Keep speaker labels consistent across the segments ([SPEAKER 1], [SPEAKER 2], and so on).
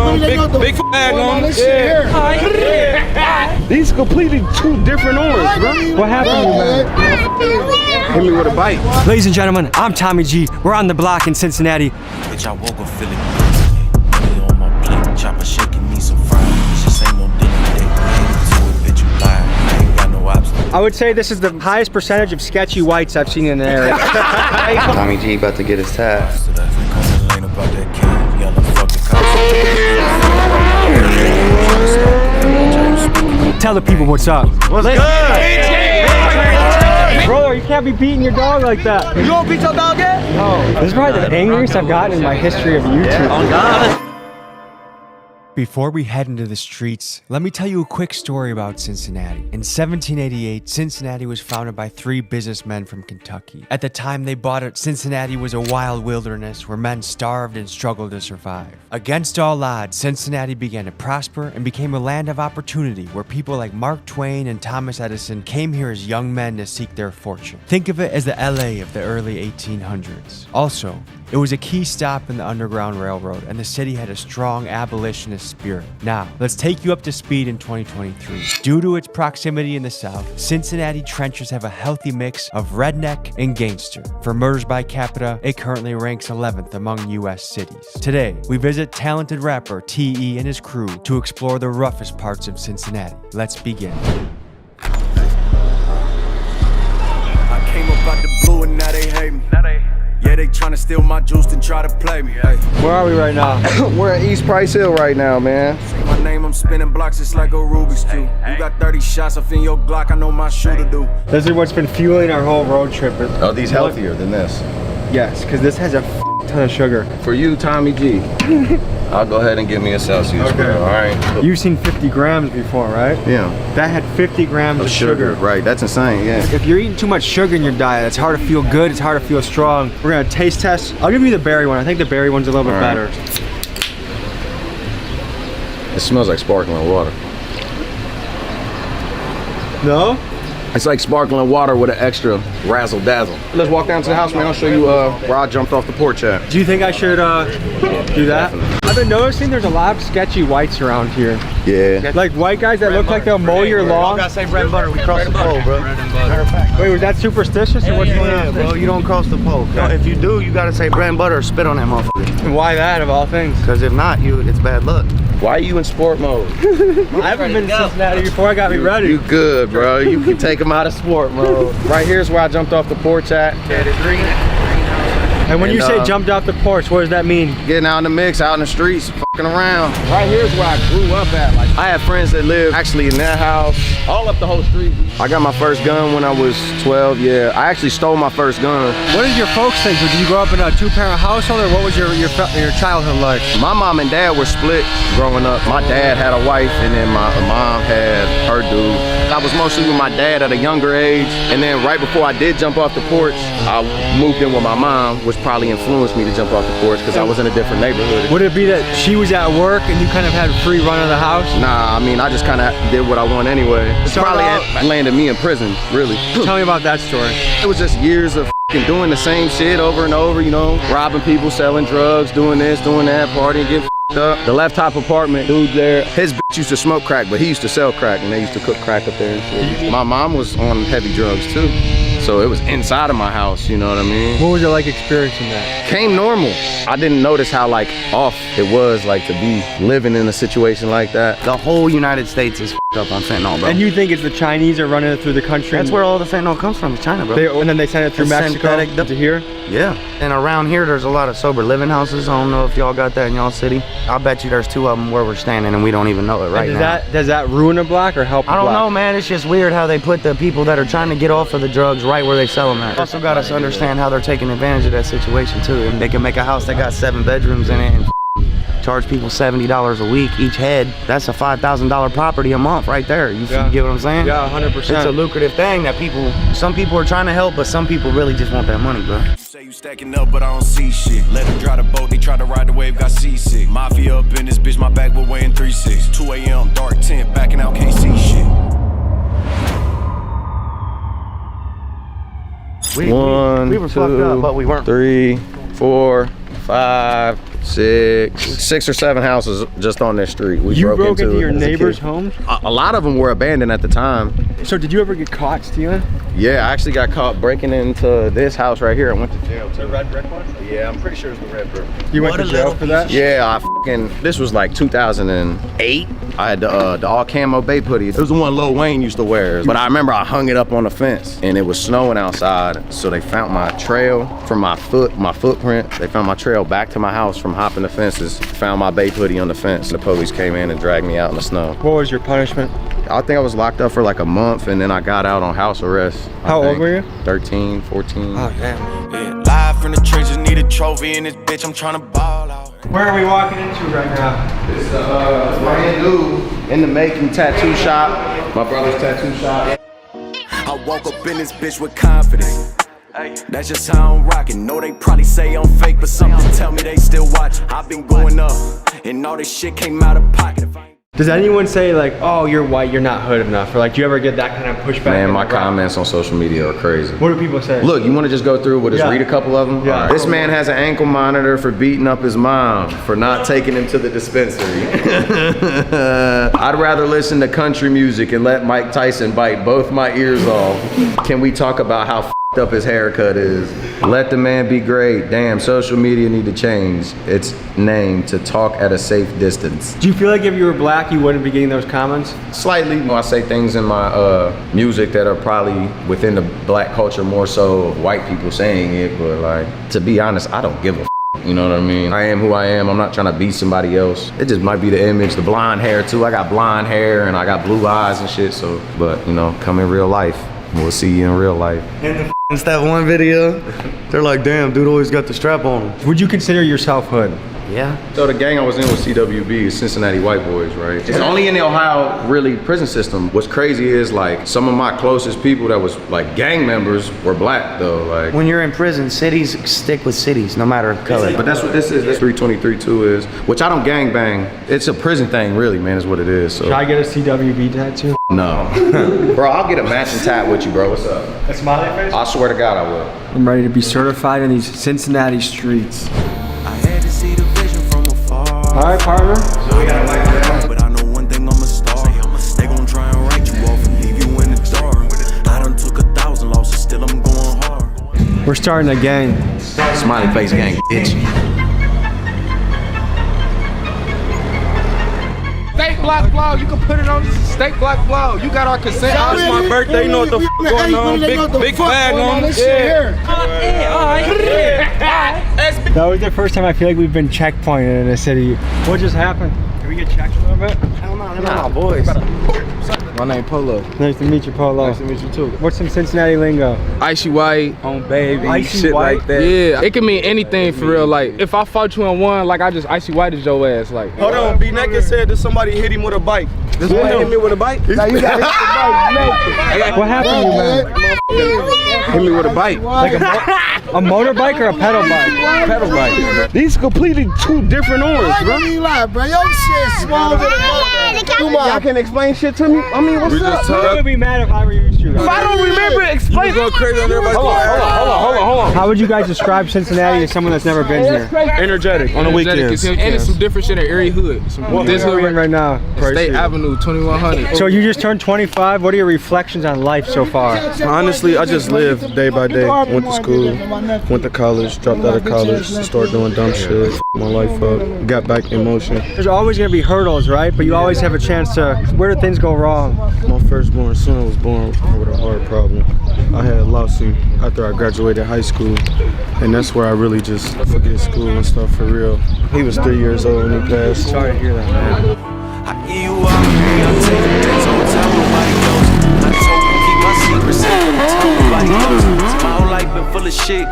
[SPEAKER 1] on. Big bag on. Yeah. These completely two different orange, bro.
[SPEAKER 2] What happened to you, man?
[SPEAKER 1] Hit me with a bite.
[SPEAKER 2] Ladies and gentlemen, I'm Tommy G. We're on the block in Cincinnati.
[SPEAKER 3] Bitch, I woke up feeling money on my plate. Chopper shaking me some fries. Just ain't no dinner date. Bitch, you lie. I ain't got no options.
[SPEAKER 2] I would say this is the highest percentage of sketchy whites I've seen in the area.
[SPEAKER 4] Tommy G about to get his tab.
[SPEAKER 2] Tell the people what's up.
[SPEAKER 1] What's good?
[SPEAKER 2] Bro, you can't be beating your dog like that.
[SPEAKER 1] You don't beat your dog yet?
[SPEAKER 2] No. This is probably the angriest I've gotten in my history of YouTube.
[SPEAKER 1] Oh, God.
[SPEAKER 5] Before we head into the streets, let me tell you a quick story about Cincinnati. In 1788, Cincinnati was founded by three businessmen from Kentucky. At the time they bought it, Cincinnati was a wild wilderness where men starved and struggled to survive. Against all odds, Cincinnati began to prosper and became a land of opportunity where people like Mark Twain and Thomas Edison came here as young men to seek their fortune. Think of it as the LA of the early 1800s. Also, it was a key stop in the Underground Railroad, and the city had a strong abolitionist spirit. Now, let's take you up to speed in 2023. Due to its proximity in the South, Cincinnati trenches have a healthy mix of redneck and gangster. For murders by capita, it currently ranks 11th among U.S. cities. Today, we visit talented rapper T.E. and his crew to explore the roughest parts of Cincinnati. Let's begin.
[SPEAKER 3] I came up out the blue and now they hate me. Yeah, they tryna steal my juice and try to play me. Hey.
[SPEAKER 2] Where are we right now?
[SPEAKER 1] We're at East Price Hill right now, man.
[SPEAKER 3] Say my name, I'm spinning blocks, it's like a Rubik's Cube. You got 30 shots off in your Glock, I know my shooter do.
[SPEAKER 2] This is what's been fueling our whole road trip.
[SPEAKER 1] Are these healthier than this?
[SPEAKER 2] Yes, because this has a ton of sugar.
[SPEAKER 1] For you, Tommy G, I'll go ahead and give me a Celsius, bro, all right?
[SPEAKER 2] You've seen 50 grams before, right?
[SPEAKER 1] Yeah.
[SPEAKER 2] That had 50 grams of sugar.
[SPEAKER 1] Right, that's insane, yeah.
[SPEAKER 2] If you're eating too much sugar in your diet, it's hard to feel good, it's hard to feel strong. We're gonna taste test. I'll give you the berry one. I think the berry one's a little bit better.
[SPEAKER 1] It smells like sparkling water.
[SPEAKER 2] No?
[SPEAKER 1] It's like sparkling water with an extra razzle dazzle. Let's walk down to the house, man. I'll show you where I jumped off the porch at.
[SPEAKER 2] Do you think I should do that?
[SPEAKER 1] Definitely.
[SPEAKER 2] I've been noticing there's a lot of sketchy whites around here.
[SPEAKER 1] Yeah.
[SPEAKER 2] Like white guys that look like they'll mow your lawn.
[SPEAKER 4] Gotta say bread and butter, we crossed the pole, bro.
[SPEAKER 2] Wait, was that superstitious or what's going on?
[SPEAKER 4] Bro, you don't cross the pole. No, if you do, you gotta say bread and butter or spit on that motherfucker.
[SPEAKER 2] And why that of all things?
[SPEAKER 4] Because if not, it's bad luck.
[SPEAKER 1] Why are you in sport mode?
[SPEAKER 2] I haven't been to Cincinnati before. I got me ready.
[SPEAKER 1] You good, bro. You can take them out of sport mode. Right here's where I jumped off the porch at.
[SPEAKER 2] And when you say jumped off the porch, what does that mean?
[SPEAKER 1] Getting out in the mix, out in the streets, fucking around. Right here's where I grew up at. Like, I had friends that lived actually in that house, all up the whole street. I got my first gun when I was 12, yeah. I actually stole my first gun.
[SPEAKER 2] What did your folks think? Did you grow up in a two-parent household, or what was your childhood like?
[SPEAKER 1] My mom and dad were split growing up. My dad had a wife, and then my mom had her dude. I was mostly with my dad at a younger age, and then right before I did jump off the porch, I moved in with my mom, which probably influenced me to jump off the porch because I was in a different neighborhood.
[SPEAKER 2] Would it be that she was at work and you kind of had free run of the house?
[SPEAKER 1] Nah, I mean, I just kind of did what I want anyway. It's probably landed me in prison, really.
[SPEAKER 2] Tell me about that story.
[SPEAKER 1] It was just years of doing the same shit over and over, you know, robbing people, selling drugs, doing this, doing that, partying, getting up. The left top apartment, dude there, his bitch used to smoke crack, but he used to sell crack, and they used to cook crack up there and shit. My mom was on heavy drugs too. So it was inside of my house, you know what I mean?
[SPEAKER 2] What was it like experiencing that?
[SPEAKER 1] Came normal. I didn't notice how like off it was like to be living in a situation like that.
[SPEAKER 4] The whole United States is up on fentanyl, bro.
[SPEAKER 2] And you think it's the Chinese are running it through the country?
[SPEAKER 4] That's where all the fentanyl comes from, China, bro.
[SPEAKER 2] And then they send it through Mexico to here?
[SPEAKER 4] Yeah. And around here, there's a lot of sober living houses. I don't know if y'all got that in y'all city. I bet you there's 2 of them where we're standing and we don't even know it right now.
[SPEAKER 2] Does that ruin a block or help a block?
[SPEAKER 4] I don't know, man. It's just weird how they put the people that are trying to get off of the drugs right where they sell them at. Also got us to understand how they're taking advantage of that situation too. And they can make a house that got 7 bedrooms in it and charge people $70 a week each head. That's a $5,000 property a month right there. You get what I'm saying?
[SPEAKER 2] Yeah, 100%.
[SPEAKER 4] It's a lucrative thing that some people are trying to help, but some people really just want that money, bro.
[SPEAKER 3] Say you stacking up, but I don't see shit. Let them drive the boat, they try to ride the wave, got seasick. Mafia up in this bitch, my back was weighing 3.6. 2 a.m., dark tent, backing out, can't see shit.
[SPEAKER 4] We were fucked up, but we weren't.
[SPEAKER 1] 3, 4, 5, 6 or 7 houses just on this street. We
[SPEAKER 2] You broke into
[SPEAKER 1] it
[SPEAKER 2] your
[SPEAKER 1] as a
[SPEAKER 2] neighbors'
[SPEAKER 1] kid.
[SPEAKER 2] homes?
[SPEAKER 1] A lot of them were abandoned at the time.
[SPEAKER 2] So did you ever get caught stealing?
[SPEAKER 1] Yeah, I actually got caught breaking into this house right here. I went to jail too.
[SPEAKER 2] The red brick one?
[SPEAKER 1] Yeah, I'm pretty sure it's the red brick.
[SPEAKER 2] You went to jail for that?
[SPEAKER 1] Yeah, this was like 2008. I had the all camo Bape hoodie. It was the one Lil Wayne used to wear. But I remember I hung it up on the fence and it was snowing outside. So they found my trail from my footprint. They found my trail back to my house from hopping the fences. Found my Bape hoodie on the fence. The police came in and dragged me out in the snow.
[SPEAKER 2] What was your punishment?
[SPEAKER 1] I think I was locked up for like a month and then I got out on house arrest.
[SPEAKER 2] How old were you?
[SPEAKER 1] 13, 14.
[SPEAKER 2] Oh, damn.
[SPEAKER 3] Yeah, live from the trenches, need a trophy in this bitch, I'm trying to ball out.
[SPEAKER 2] Where are we walking into right now?
[SPEAKER 1] It's a brand new, in the making tattoo shop. My brother's tattoo shop.
[SPEAKER 3] I woke up in this bitch with confidence. That's just how I'm rocking. Know they probably say I'm fake, but something tell me they still watch. I've been going up, and all this shit came out of pocket.
[SPEAKER 2] Does anyone say like, oh, you're white, you're not hood enough? Or like, do you ever get that kind of pushback?
[SPEAKER 1] Man, my comments on social media are crazy.
[SPEAKER 2] What do people say?
[SPEAKER 1] Look, you want to just go through with us, read a couple of them?
[SPEAKER 2] Yeah.
[SPEAKER 1] All right. This man has an ankle monitor for beating up his mom for not taking him to the dispensary. I'd rather listen to country music and let Mike Tyson bite both my ears off. Can we talk about how f***ed up his haircut is? Let the man be great. Damn, social media need to change its name to talk at a safe distance.
[SPEAKER 2] Do you feel like if you were black, you wouldn't be getting those comments?
[SPEAKER 1] Slightly. I say things in my music that are probably within the black culture more so of white people saying it, but like, to be honest, I don't give a you know what I mean? I am who I am. I'm not trying to be somebody else. It just might be the image, the blonde hair too. I got blonde hair and I got blue eyes and shit, so, but you know, come in real life. We'll see you in real life.
[SPEAKER 4] It's that one video. They're like, damn, dude always got the strap on him.
[SPEAKER 2] Would you consider yourself hood?
[SPEAKER 4] Yeah.
[SPEAKER 1] So the gang I was in was CWB, Cincinnati White Boys, right? It's only in the Ohio, really, prison system. What's crazy is like some of my closest people that was like gang members were black though. Like
[SPEAKER 4] When you're in prison, cities stick with cities, no matter color.
[SPEAKER 1] But that's what this is. This 323-2 is, which I don't gang bang. It's a prison thing, really, man, is what it is. So
[SPEAKER 2] Should I get a CWB tattoo?
[SPEAKER 1] no, bro, I'll get a matching tat with you, bro. What's up?
[SPEAKER 2] A smiley face?
[SPEAKER 1] I swear to God, I will.
[SPEAKER 2] I'm ready to be certified in these Cincinnati streets.
[SPEAKER 3] I had to see the vision from afar.
[SPEAKER 2] All right, partner.
[SPEAKER 3] But I know one thing, I'm a star. They gon' try and write you off and leave you in the dark. I done took 1,000 losses, still I'm going hard.
[SPEAKER 2] We're starting a gang.
[SPEAKER 1] Smiley face gang, bitch.
[SPEAKER 6] Steak block vlog, you can put it on steak block vlog. You got our consent.
[SPEAKER 7] It's my birthday, you know what the f going on. Big bag on this shit here.
[SPEAKER 2] That was the first time I feel like we've been checkpointed in a city. What just happened? Can we get checked a little bit?
[SPEAKER 4] Hell no, they're not my boys.
[SPEAKER 6] My name Polo.
[SPEAKER 2] Nice to meet you, Polo.
[SPEAKER 6] Nice to meet you too.
[SPEAKER 2] What's some Cincinnati lingo?
[SPEAKER 6] Icy white,
[SPEAKER 7] On baby,
[SPEAKER 2] Icy
[SPEAKER 7] shit
[SPEAKER 2] white?
[SPEAKER 7] like that.
[SPEAKER 6] yeah. It can mean anything for real. Like if I fought you in one, like I just icy whited your ass. Like
[SPEAKER 7] Hold on, B Naked said that somebody hit him with a bike. This one hit me with a bike?
[SPEAKER 6] now you got hit
[SPEAKER 2] What happened to you, man?
[SPEAKER 6] hit me with a bite.
[SPEAKER 2] Like a motorbike or a pedal bike?
[SPEAKER 6] Pedal bite. These completely two different orange, bro.
[SPEAKER 7] bro. Your shit small than a
[SPEAKER 6] Come on. Y'all can explain shit to me. I mean, what's up?
[SPEAKER 2] I would be mad if I were you,
[SPEAKER 6] If I don't remember, explain.
[SPEAKER 7] Go crazy on everybody.
[SPEAKER 6] Hold on.
[SPEAKER 2] How would you guys describe Cincinnati as someone that's never been here?
[SPEAKER 7] Energetic on the weekends.
[SPEAKER 6] And it's some different shit in area hood. This
[SPEAKER 2] Where are
[SPEAKER 6] hood
[SPEAKER 2] we in right now?
[SPEAKER 6] State Avenue, 2100.
[SPEAKER 2] So you just turned 25. What are your reflections on life so far?
[SPEAKER 7] Honestly, I just live day by day. Went to school, went to college, dropped out of college, started doing dumb shit, f***ed my life up, got back in motion.
[SPEAKER 2] There's always going to be hurdles, right? But you always have a chance to, where do things go wrong?
[SPEAKER 7] My firstborn son was born with a heart problem. I had a lawsuit after I graduated high school, and that's where I really just forget school and stuff for real. He was 3 years old when he passed.
[SPEAKER 2] Sorry to hear that, man.
[SPEAKER 3] I give you all I take the things on time, nobody knows. I told you keep my secrets safe, tell nobody knows. My whole life been full of shit.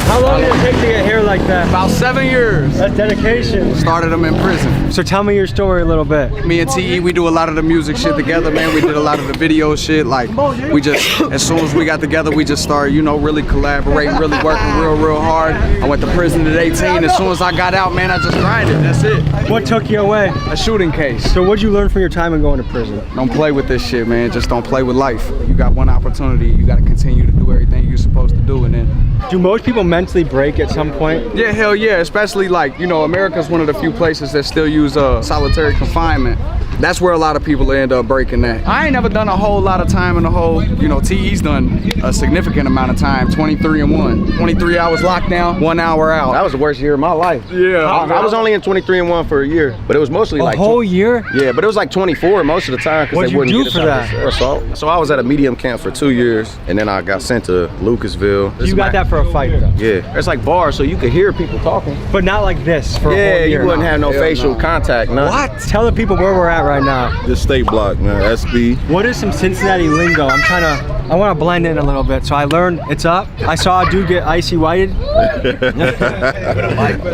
[SPEAKER 2] How long did it take to get hair like that?
[SPEAKER 6] About 7 years.
[SPEAKER 2] That's dedication.
[SPEAKER 6] Started them in prison.
[SPEAKER 2] So tell me your story a little bit.
[SPEAKER 6] Me and TE, we do a lot of the music shit together, man. We did a lot of the video shit. Like, we just, as soon as we got together, we just started, you know, really collaborating, really working real hard. I went to prison at 18. As soon as I got out, man, I just grinded. That's it.
[SPEAKER 2] What took you away?
[SPEAKER 6] A shooting case.
[SPEAKER 2] So what'd you learn from your time in going to prison?
[SPEAKER 6] Don't play with this shit, man. Just don't play with life. You got one opportunity. You got to continue to do everything you're supposed to do, and then
[SPEAKER 2] Do most people mentally break at some point?
[SPEAKER 6] Yeah, hell yeah. Especially like, you know, America's one of the few places that still use solitary confinement. That's where a lot of people end up breaking that. I ain't never done a whole lot of time in the whole, you know, T.E.'s done a significant amount of time, 23 and 1. 23 hours lockdown, 1 hour out.
[SPEAKER 1] That was the worst year of my life.
[SPEAKER 6] Yeah.
[SPEAKER 1] I was only in 23 and 1 for a year, but it was mostly like
[SPEAKER 2] A whole year?
[SPEAKER 1] Yeah, but it was like 24 most of the time because
[SPEAKER 2] What'd
[SPEAKER 1] they
[SPEAKER 2] you
[SPEAKER 1] wouldn't
[SPEAKER 2] do
[SPEAKER 1] get us
[SPEAKER 2] for
[SPEAKER 1] out
[SPEAKER 2] that?
[SPEAKER 1] of assault. So I was at a medium camp for 2 years, and then I got sent to Lucasville.
[SPEAKER 2] You got that for a fight though?
[SPEAKER 1] Yeah, it's like bars, so you could hear people talking.
[SPEAKER 2] But not like this for a whole
[SPEAKER 1] Yeah,
[SPEAKER 2] year.
[SPEAKER 1] you wouldn't have no facial contact. None.
[SPEAKER 2] What? Tell the people where we're at right now.
[SPEAKER 8] This state block, man, SB.
[SPEAKER 2] What is some Cincinnati lingo? I want to blend in a little bit. So I learned it's up. I saw a dude get icy whited.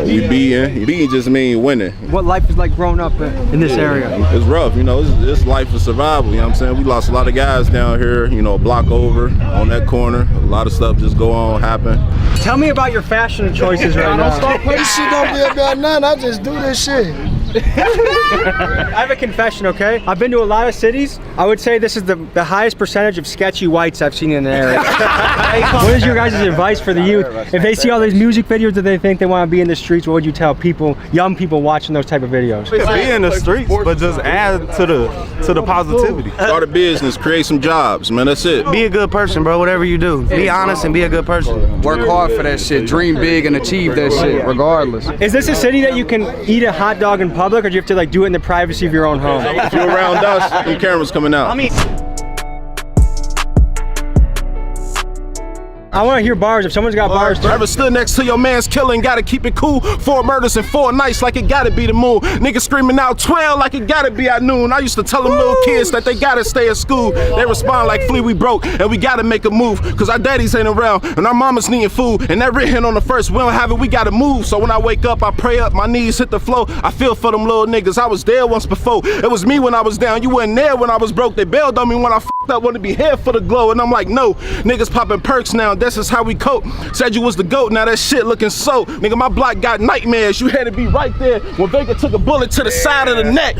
[SPEAKER 8] You beating. Beating just mean winning.
[SPEAKER 2] What life is like growing up in this area?
[SPEAKER 8] It's rough, you know, it's life of survival, you know what I'm saying? We lost a lot of guys down here, you know, a block over on that corner. A lot of stuff just go on, happen.
[SPEAKER 2] Tell me about your fashion choices right now.
[SPEAKER 7] This shit don't be about nothing. I just do this shit.
[SPEAKER 2] I have a confession, okay? I've been to a lot of cities. I would say this is the highest percentage of sketchy whites I've seen in the area. What is your guys' advice for the youth? If they see all these music videos that they think they want to be in the streets, what would you tell people, young people watching those type of videos?
[SPEAKER 9] Be in the streets, but just add to the positivity.
[SPEAKER 8] Start a business, create some jobs, man, that's it.
[SPEAKER 4] Be a good person, bro, whatever you do. Be honest and be a good person.
[SPEAKER 6] Work hard for that shit, dream big and achieve that shit regardless.
[SPEAKER 2] Is this a city that you can eat a hot dog in public, or do you have to like do it in the privacy of your own home?
[SPEAKER 8] If you're around us, your camera's coming out.
[SPEAKER 2] I want to hear bars. If someone's got bars,
[SPEAKER 8] Ever stood next to your man's killing, gotta keep it cool. 4 murders in 4 nights like it gotta be the moon. Niggas screaming out 12 like it gotta be at noon. I used to tell them little kids that they gotta stay at school. They respond like, Flea, we broke and we gotta make a move. Cause our daddies ain't around and our mamas needing food. And that written on the first, we don't have it, we gotta move. So when I wake up, I pray up, my knees hit the floor. I feel for them little niggas. I was there once before. It was me when I was down. You wasn't there when I was broke. They bailed on me when I f***ed up, wanted to be here for the glow. And I'm like, no, niggas popping perks now. This is how we cope. Said you was the GOAT, now that shit looking so. Nigga, my block got nightmares. You had to be right there when Vega took a bullet to the side of the neck.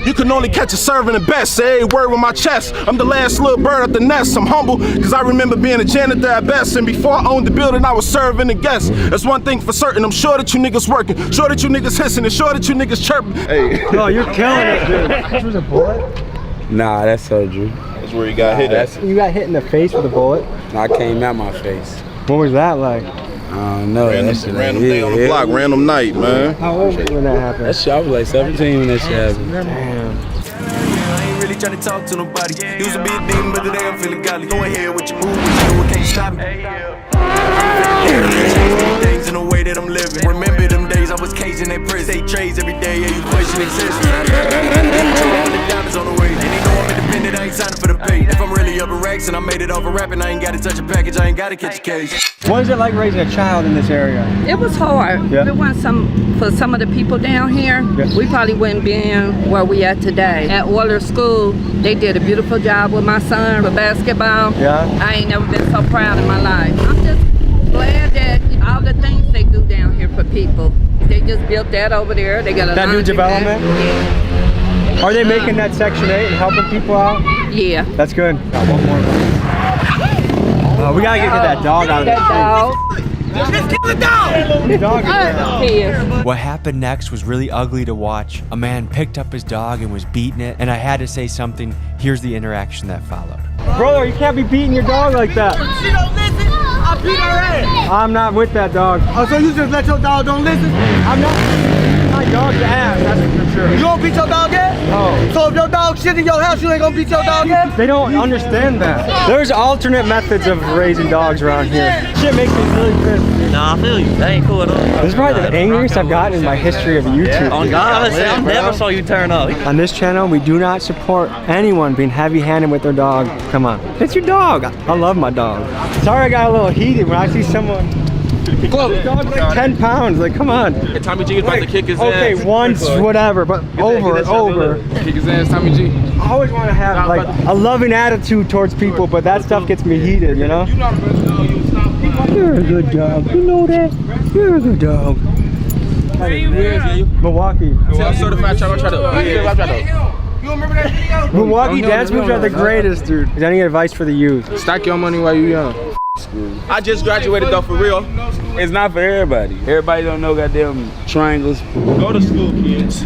[SPEAKER 8] You can only catch a serving the best. Say every word with my chest. I'm the last little bird at the nest. I'm humble, cause I remember being a janitor at best. And before I owned the building, I was serving the guests. That's one thing for certain. I'm sure that you niggas working. Sure that you niggas hissing. And sure that you niggas chirping. Hey.
[SPEAKER 2] oh, you're killing it, dude. This was a bullet?
[SPEAKER 10] Nah, that's surgery.
[SPEAKER 8] That's where you got hit at.
[SPEAKER 2] You got hit in the face with a bullet?
[SPEAKER 10] I came at my face.
[SPEAKER 2] What was that like?
[SPEAKER 10] I don't know.
[SPEAKER 8] Random day on the block, random night, man.
[SPEAKER 2] How old were you when that happened?
[SPEAKER 10] That shit, I was like 17 when that shit happened.
[SPEAKER 2] Damn.
[SPEAKER 3] I ain't really tryna talk to nobody. Used to be a demon, but today I'm feeling godly. Go ahead with your move, you know it can't stop me. Things in the way that I'm living. Remember them days I was caging that prison. 8 trays every day, yeah, you question existence. Diamonds on the way, and they know I'm independent, I ain't signing for the pay. If I'm really up in racks and I made it off of rapping, I ain't gotta touch a package, I ain't gotta catch a case.
[SPEAKER 2] What is it like raising a child in this area?
[SPEAKER 11] It was hard.
[SPEAKER 2] Yeah.
[SPEAKER 11] If it wasn't for some of the people down here,
[SPEAKER 2] Yeah.
[SPEAKER 11] we probably wouldn't be in where we at today. At Waller School, they did a beautiful job with my son with basketball.
[SPEAKER 2] Yeah.
[SPEAKER 11] I ain't never been so proud in my life. I'm just glad that all the things they do down here for people, they just built that over there. They got a
[SPEAKER 2] That new
[SPEAKER 11] laundry
[SPEAKER 2] development?
[SPEAKER 11] mat.
[SPEAKER 2] Are they making that Section 8 and helping people out?
[SPEAKER 11] Yeah.
[SPEAKER 2] That's good. Got one more. We gotta get that dog out of
[SPEAKER 11] That
[SPEAKER 2] the
[SPEAKER 11] dog.
[SPEAKER 2] Just kill the dog! The dog is
[SPEAKER 11] He is.
[SPEAKER 5] What happened next was really ugly to watch. A man picked up his dog and was beating it, and I had to say something. Here's the interaction that followed.
[SPEAKER 2] Brother, you can't be beating your dog like that.
[SPEAKER 12] She don't listen, I beat her ass.
[SPEAKER 2] I'm not with that dog.
[SPEAKER 12] Oh, so you just let your dog don't listen?
[SPEAKER 2] I'm not beating my dog's ass, that's for sure.
[SPEAKER 12] You don't beat your dog yet?
[SPEAKER 2] No.
[SPEAKER 12] So if your dog shit in your house, you ain't gonna beat your dog yet?
[SPEAKER 2] They don't understand that. There's alternate methods of raising dogs around here. Shit makes me really pissed.
[SPEAKER 13] Nah, I feel you. That ain't cool at all.
[SPEAKER 2] This is probably the angriest I've gotten in my history of YouTube.
[SPEAKER 13] On God, I never saw you turn up.
[SPEAKER 2] On this channel, we do not support anyone being heavy-handed with their dog. Come on. It's your dog. I love my dog. Sorry I got a little heated when I see someone. This dog's like 10 pounds. Like, come on.
[SPEAKER 14] Tommy G is about to kick his ass.
[SPEAKER 2] Okay, once, whatever, but over.
[SPEAKER 14] Kick his ass, Tommy G.
[SPEAKER 2] I always want to have like a loving attitude towards people, but that stuff gets me heated, you know? You're a good dog. You know that? You're a good dog. Milwaukee.
[SPEAKER 14] Certified trap.
[SPEAKER 12] You remember that video?
[SPEAKER 2] Milwaukee dance moves are the greatest, dude. Is there any advice for the youth?
[SPEAKER 14] Stack your money while you young.
[SPEAKER 10] school.
[SPEAKER 14] I just graduated though, for real.
[SPEAKER 10] It's not for everybody. Everybody don't know goddamn triangles.
[SPEAKER 14] Go to school, kids.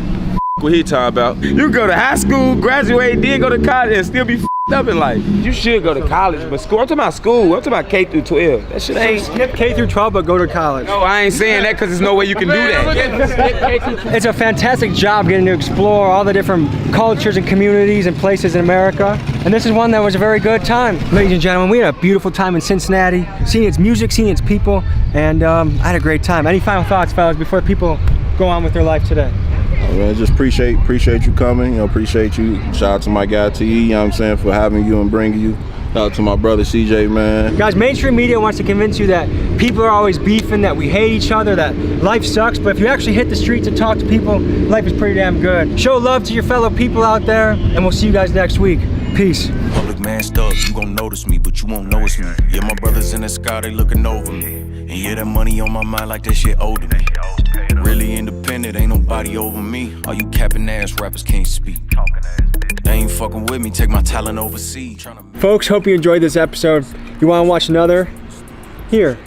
[SPEAKER 14] What he talking about?
[SPEAKER 10] You go to high school, graduate, then go to college, and still be f***ed up in life. You should go to college, but school. I'm talking about school. I'm talking about K through 12. That shit ain't.
[SPEAKER 2] Skip K through 12, but go to college.
[SPEAKER 10] No, I ain't saying that because there's no way you can do that.
[SPEAKER 2] It's a fantastic job getting to explore all the different cultures and communities and places in America. And this is one that was a very good time. Ladies and gentlemen, we had a beautiful time in Cincinnati, seeing its music, seeing its people, and I had a great time. Any final thoughts, fellas, before people go on with their life today?
[SPEAKER 1] Man, just appreciate you coming. You know, appreciate you. Shout out to my guy T. You know what I'm saying, for having you and bringing you. Shout out to my brother CJ, man.
[SPEAKER 2] Guys, mainstream media wants to convince you that people are always beefing, that we hate each other, that life sucks. But if you actually hit the streets and talk to people, life is pretty damn good. Show love to your fellow people out there, and we'll see you guys next week. Peace.
[SPEAKER 3] Public man stuff, you gon' notice me, but you won't know it's me. Yeah, my brothers in the sky, they looking over me. And yeah, that money on my mind like that shit owed to me. Really independent, ain't nobody over me. All you capping ass rappers can't speak. They ain't fucking with me, take my talent overseas.
[SPEAKER 2] Folks, hope you enjoyed this episode. You want to watch another? Here.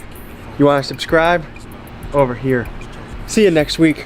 [SPEAKER 2] You want to subscribe? Over here. See you next week.